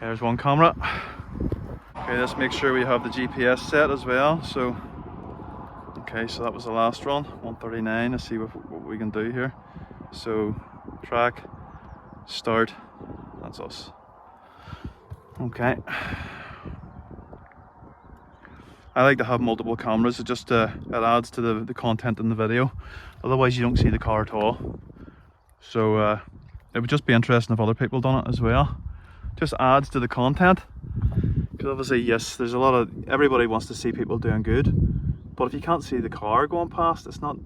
Okay, there's one camera. Okay, let's make sure we have the GPS set as well. So, okay, so that was the last run, 139. Let's see what we can do here. So, track, start, that's us. Okay. I like to have multiple cameras. It just it adds to the content in the video. Otherwise, you don't see the car at all. So it would just be interesting if other people done it as well. Just adds to the content. Because obviously, yes, there's a lot of, everybody wants to see people doing good. But if you can't see the car going past, it's not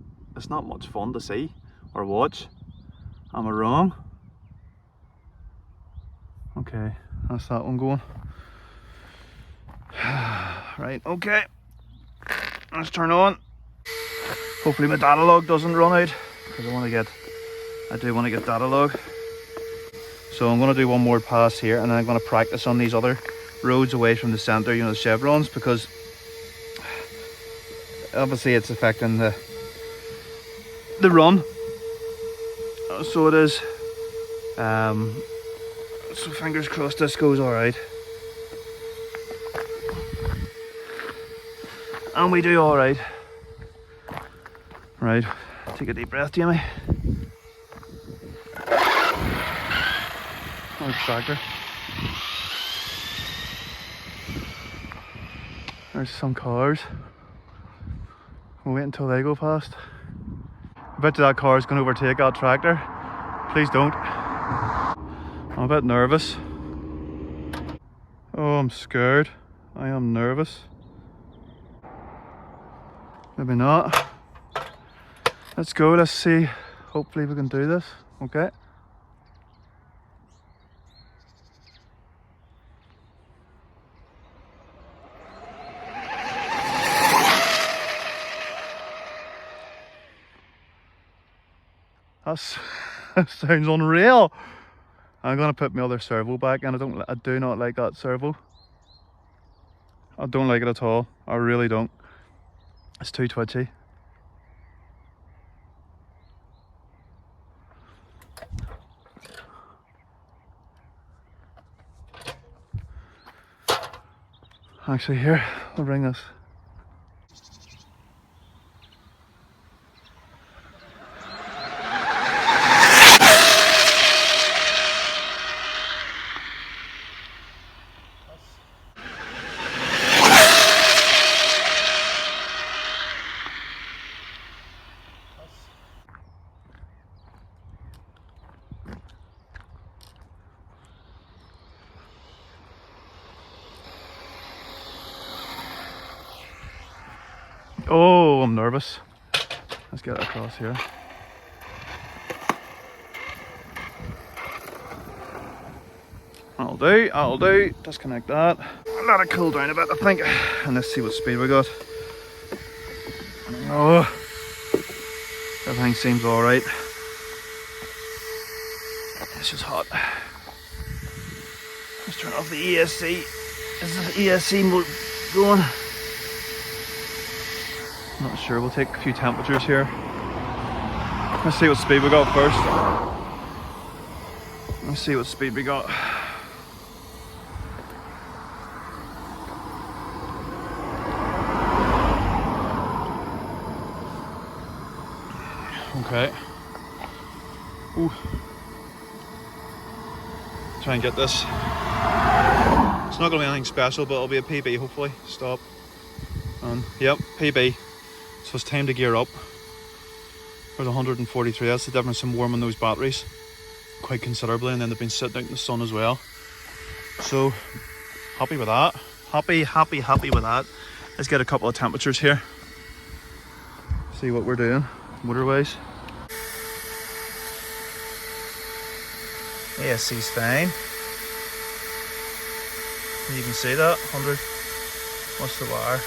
much fun to see or watch. Am I wrong? Okay, that's that one going. Right, okay. Let's turn on. Hopefully my data log doesn't run out, because I do want to get data log. So I'm going to do one more pass here, and then I'm going to practice on these other roads away from the centre, you know, the chevrons, because obviously it's affecting the run. So it is. So fingers crossed this goes alright. And we do alright. Right, take a deep breath, Jamie. Oh, tractor. There's some cars. We'll wait until they go past. I bet you that car is going to overtake that tractor. Please don't. I'm a bit nervous. Oh, I'm scared. I am nervous. Maybe not. Let's go, let's see. Hopefully we can do this. Okay. That sounds unreal. I'm gonna put my other servo back, and I do not like that servo. I don't like it at all. I really don't. It's too twitchy. Actually, here, I'll bring this. Oh, I'm nervous. Let's get it across here. That'll do, that'll do. Disconnect that. Let it cool down a bit, I think. And let's see what speed we got. Oh, everything seems alright. It's just hot. Let's turn off the ESC. Is the ESC mode going? Not sure, we'll take a few temperatures here. Let's see what speed we got first. Let's see what speed we got. Okay. Ooh. Try and get this. It's not going to be anything special, but it'll be a PB hopefully. Stop. And yep, PB. So it's time to gear up. For the 143, that's the difference in warming those batteries quite considerably, and then they've been sitting out in the sun as well. So happy with that. Happy with that. Let's get a couple of temperatures here. See what we're doing motor-wise. ASC's fine. You can see that 100. What's the wire?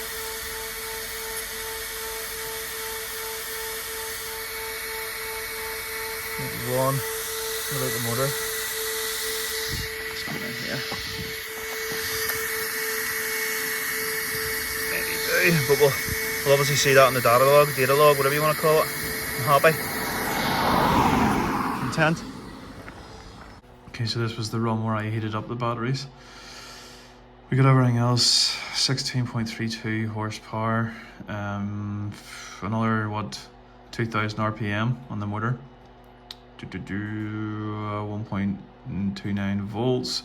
One. What about the motor? Let's come in here. Maybe do, but we'll obviously see that in the data log, whatever you want to call it. I'm happy. Content. Okay, so this was the run where I heated up the batteries. We got everything else, 16.32 horsepower, another, what, 2000 RPM on the motor, 1.29 volts.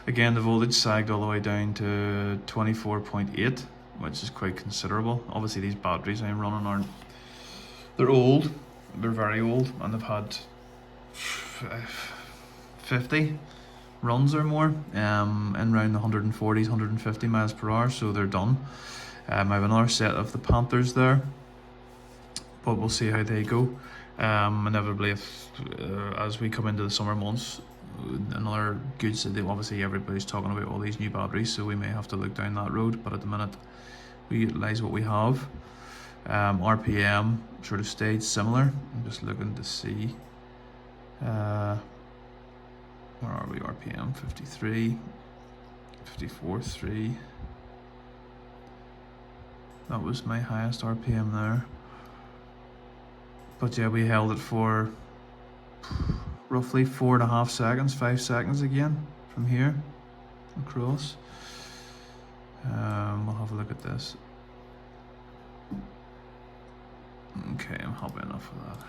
Again, the voltage sagged all the way down to 24.8, which is quite considerable. Obviously these batteries I'm running aren't, they're old, they're very old, and they've had 50 runs or more, in around the 140s, 150 miles per hour, so they're done. I have another set of the Panthers there, but we'll see how they go. Inevitably, if as we come into the summer months, another good city, obviously everybody's talking about all these new batteries, so we may have to look down that road, but at the minute we utilise what we have. RPM sort of stayed similar. I'm just looking to see, where are we? RPM 53, 54.3. That was my highest RPM there. But yeah, we held it for roughly 4.5 seconds, 5 seconds again from here across. We'll have a look at this. Okay, I'm happy enough with that.